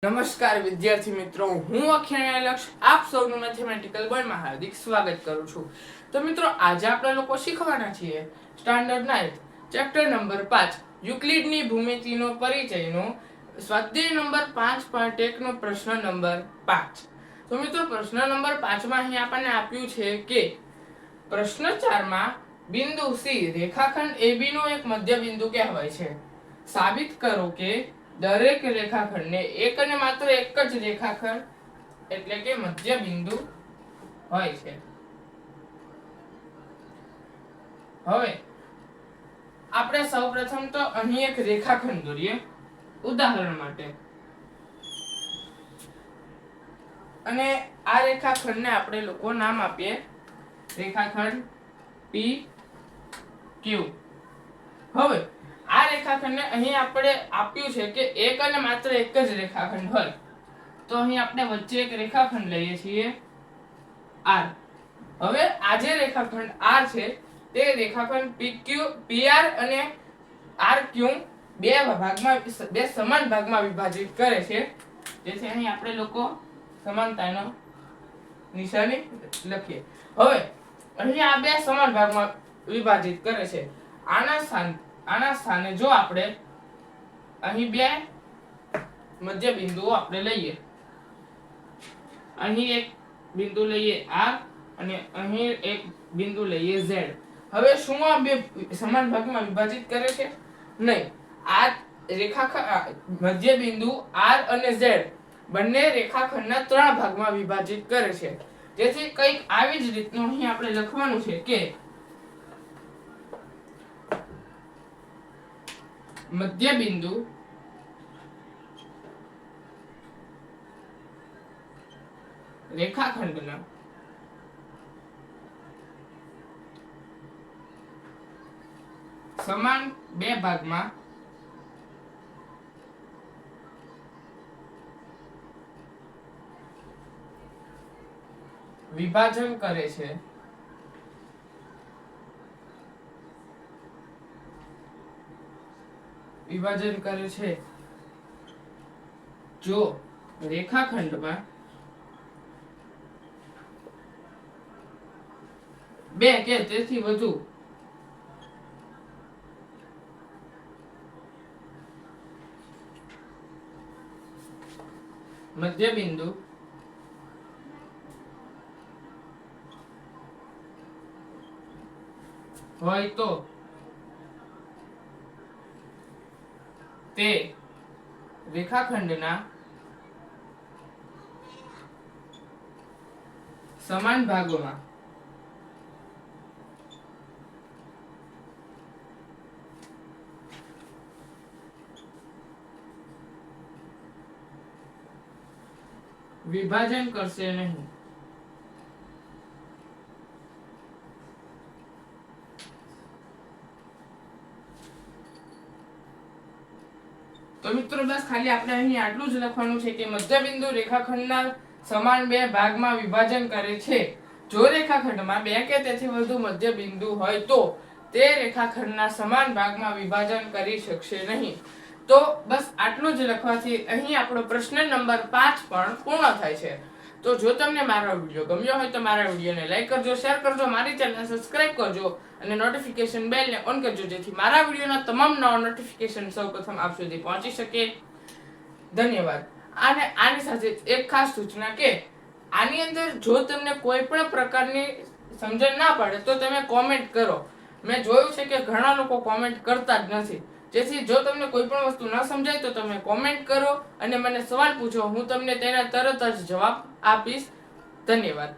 નમસ્કાર વિદ્યાર્થી મિત્રો, હું અક્ષય લક્ષ આપ સૌનું મેથેમેટિકલ બોર્ડમાં હાર્દિક સ્વાગત કરું છું. તો મિત્રો, આજે આપણે લોકો શીખવાના છીએ સ્ટાન્ડર્ડ 9 ચેપ્ટર નંબર 5 યુક્લિડની ભૂમિતિનો પરિચયનો સ્વાધ્યાય નંબર 5.1 નો પ્રશ્ન નંબર 5. તો મિત્રો, પ્રશ્ન નંબર 5 માં અહીં આપણને આપ્યું છે કે પ્રશ્ન 4 માં બિંદુ C રેખાખંડ AB નો એક મધ્ય બિંદુ કહેવાય છે. સાબિત કરો કે દરેક રેખાખંડને એક અને માત્ર એક જ રેખાખંડ એટલે કે મધ્ય બિંદુ હોય છે. હવે આપણે સૌપ્રથમ તો અહીં એક રેખાખંડ દોરીએ ઉદાહરણ માટે, અને આ રેખાખંડને આપણે લોકો નામ આપીએ રેખાખંડ PQ. હવે આ રેખાખંડને અહીં આપણે આપ્યું છે કે એક અને માત્ર એક જ રેખાખંડ હોય, તો અહીં આપણે વચ્ચે એક રેખાખંડ લઈએ છીએ R. હવે આ જે રેખાખંડ R છે તે રેખાખંડ PR અને RQ બે સમાન ભાગમાં વિભાજિત કરે છે, જેથી અહીં આપણે લોકો સમાનતાનો નિશાની લખીએ. હવે અહીં આ બે સમાન ભાગમાં વિભાજિત કરે છે. આના સ્થાને જો આપણે અહીં બે મધ્ય બિંદુઓ આપણે લઈએ, અહીં એક બિંદુ લઈએ R અને અહીં એક બિંદુ લઈએ Z. હવે શું આ બે સમાન ભાગમાં વિભાજિત કરે છે? નહીં. આ મધ્ય બિંદુ R અને Z બંને રેખાખંડના 3 ભાગમાં વિભાજિત કરે છે, જેથી કંઈક આવી જ રીતનું અહીં આપણે લખવાનું છે કે મધ્ય બિંદુ રેખાખંડના સમાન બે ભાગમાં વિભાજન કરે છે. જો રેખાખંડમાં બે કે તેથી વધુ મધ્ય બિંદુ હોય તો તે રેખાખંડના સમાન ભાગોમાં વિભાજન કરશે નહીં. તો મિત્રો, બસ ખાલી આપણે અહીં આટલું જ લખવાનું છે કે મધ્ય બિંદુ રેખાખંડના સમાન બે ભાગમાં વિભાજન કરે છે. જો રેખાખંડમાં બે કે તેથી વધુ મધ્ય બિંદુ હોય તો તે રેખાખંડના સમાન ભાગમાં વિભાજન કરી શકશે નહીં. તો બસ આટલું જ લખવાથી અહીં આપણો પ્રશ્ન નંબર 5 પણ પૂર્ણ થાય છે. તો જો તમને મારો વિડીયો ગમ્યો હોય તો મારા વિડીયોને લાઈક કરજો, શેર કરજો, મારી ચેનલને સબસ્ક્રાઇબ કરજો અને નોટિફિકેશન બેલને ઓન કરજો, જેથી મારા વિડીયોના તમામ નવા નોટિફિકેશન સૌપ્રથમ આપ સુધી પહોંચી શકે. ધન્યવાદ. અને આની સાથે એક ખાસ સૂચના કે આની અંદર જો તમને કોઈ પણ પ્રકારની સમજણ ના પડે તો તમે કોમેન્ટ કરો. મેં જોયું છે કે ઘણા લોકો કોમેન્ટ કરતા જ નથી, જેથી જો તમને કોઈ પણ વસ્તુ ન સમજાય તો તમે કોમેન્ટ કરો અને મને સવાલ પૂછો, હું તમને તેના તરત જ જવાબ આપીશ. ધન્યવાદ.